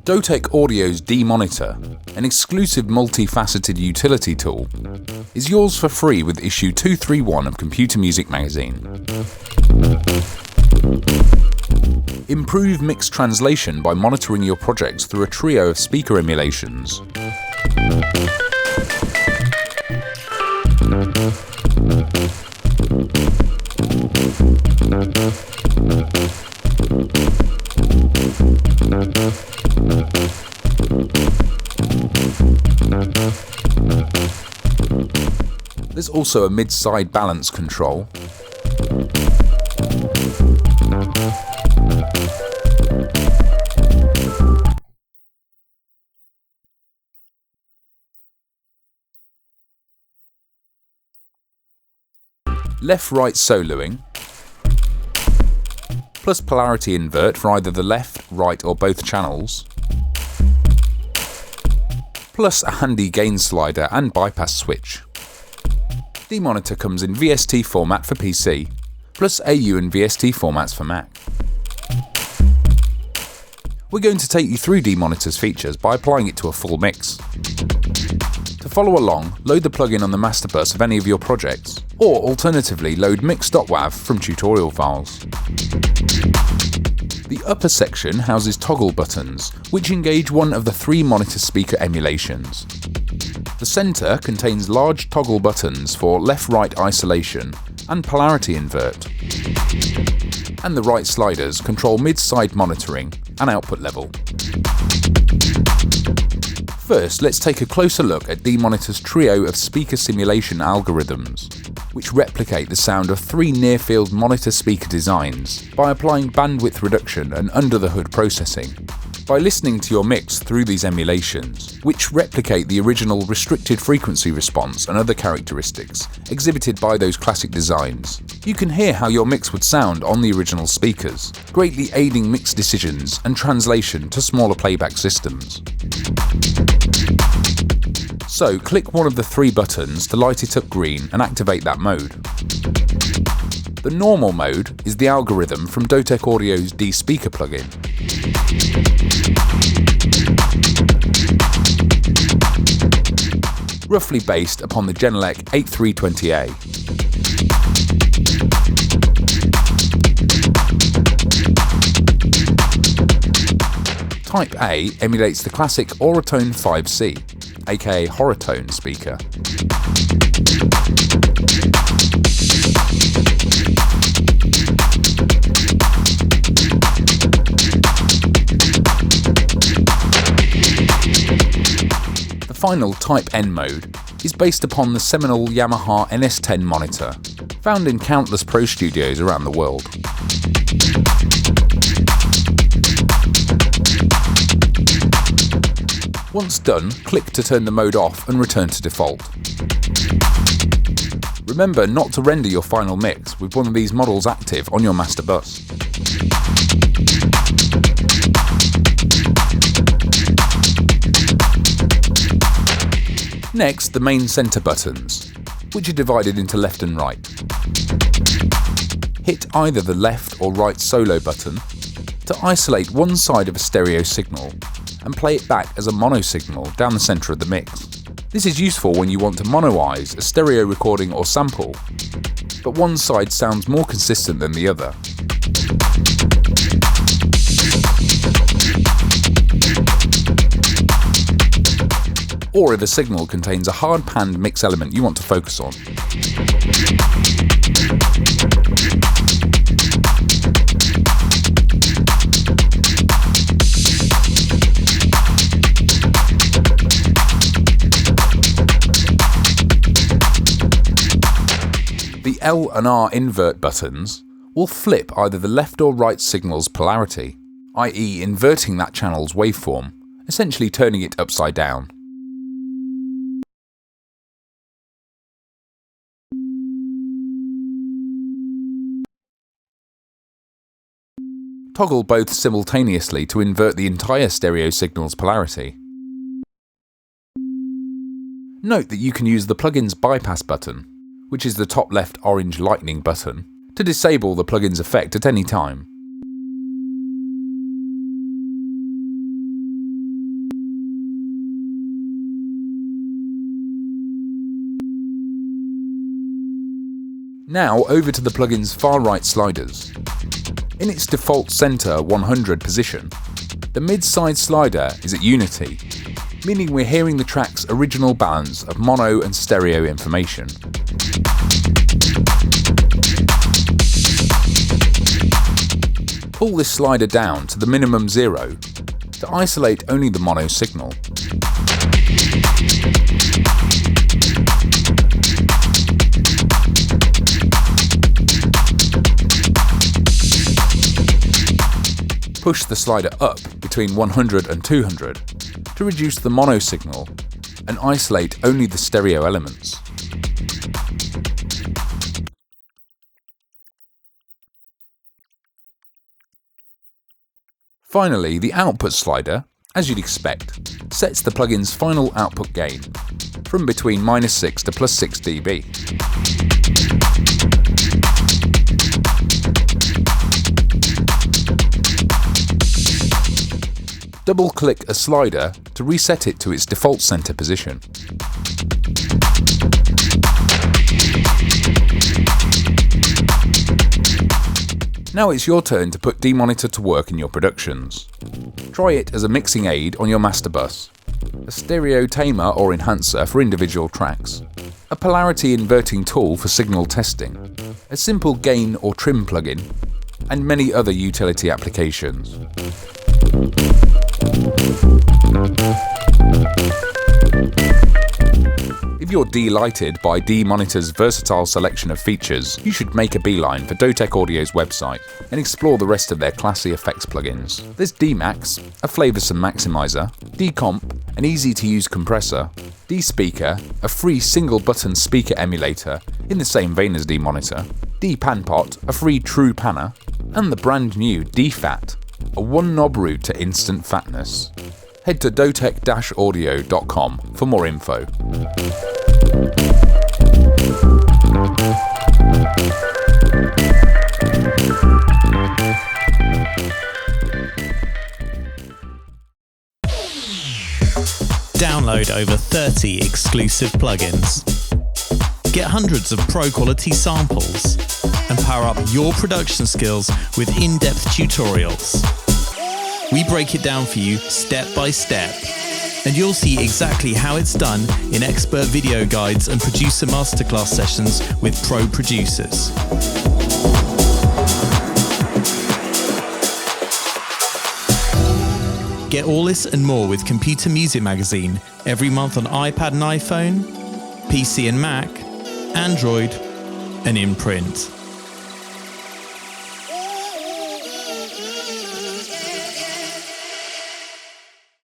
Dotec-Audio's DeeMonitor, an exclusive multifaceted utility tool, is yours for free with issue 231 of Computer Music Magazine. Improve mix translation by monitoring your projects through a trio of speaker emulations. There's also a mid-side balance control. Left-right soloing, plus polarity invert for either the left, right or both channels, plus a handy gain slider and bypass switch. DeeMonitor comes in VST format for PC, plus AU and VST formats for Mac. We're going to take you through DeeMonitor's features by applying it to a full mix. To follow along, load the plugin on the master bus of any of your projects, or alternatively load mix.wav from tutorial files. The upper section houses toggle buttons, which engage one of the 3 monitor speaker emulations. The centre contains large toggle buttons for left-right isolation and polarity invert. And the right sliders control mid-side monitoring and output level. First, let's take a closer look at DeeMonitor's trio of speaker simulation algorithms, which replicate the sound of 3 near-field monitor speaker designs by applying bandwidth reduction and under-the-hood processing. By listening to your mix through these emulations, which replicate the original restricted frequency response and other characteristics exhibited by those classic designs, you can hear how your mix would sound on the original speakers, greatly aiding mix decisions and translation to smaller playback systems. So click one of the 3 buttons to light it up green and activate that mode. The normal mode is the algorithm from Dotec-Audio's DeeSpeaker plugin. Roughly based upon the Genelec 8320A. Type A emulates the classic Auratone 5C, aka Horatone speaker. The final Type N mode is based upon the seminal Yamaha NS10 monitor, found in countless pro studios around the world. Once done, click to turn the mode off and return to default. Remember not to render your final mix with one of these models active on your master bus. Next, the main center buttons, which are divided into left and right. Hit either the left or right solo button to isolate one side of a stereo signal and play it back as a mono signal down the center of the mix. This is useful when you want to monoize a stereo recording or sample, but one side sounds more consistent than the other. Or if a signal contains a hard-panned mix element you want to focus on. The L and R invert buttons will flip either the left or right signal's polarity, i.e. inverting that channel's waveform, essentially turning it upside down. Toggle both simultaneously to invert the entire stereo signal's polarity. Note that you can use the plugin's bypass button, which is the top left orange lightning button, to disable the plugin's effect at any time. Now over to the plugin's far right sliders. In its default center 100 position, the mid-side slider is at unity, meaning we're hearing the track's original balance of mono and stereo information. Pull this slider down to the minimum 0 to isolate only the mono signal. Push the slider up between 100 and 200 to reduce the mono signal and isolate only the stereo elements. Finally, the output slider, as you'd expect, sets the plugin's final output gain from between -6 to +6 dB. Double-click a slider to reset it to its default center position. Now it's your turn to put DeeMonitor to work in your productions. Try it as a mixing aid on your master bus, a stereo tamer or enhancer for individual tracks, a polarity inverting tool for signal testing, a simple gain or trim plugin, and many other utility applications. If you're delighted by DeeMonitor's versatile selection of features, you should make a beeline for Dotec-Audio's website and explore the rest of their classy effects plugins. There's D-Max, a flavoursome maximizer, D-Comp, an easy-to-use compressor, D-Speaker, a free single-button speaker emulator in the same vein as DeeMonitor, D-Panpot, a free true panner, and the brand new D-Fat, a one-knob route to instant fatness. Head to Dotec-Audio.com for more info. Download over 30 exclusive plugins. Get hundreds of pro-quality samples and power up your production skills with in-depth tutorials. We break it down for you step by step, and you'll see exactly how it's done in expert video guides and producer masterclass sessions with pro producers. Get all this and more with Computer Music Magazine every month on iPad and iPhone, PC and Mac, Android, and in print.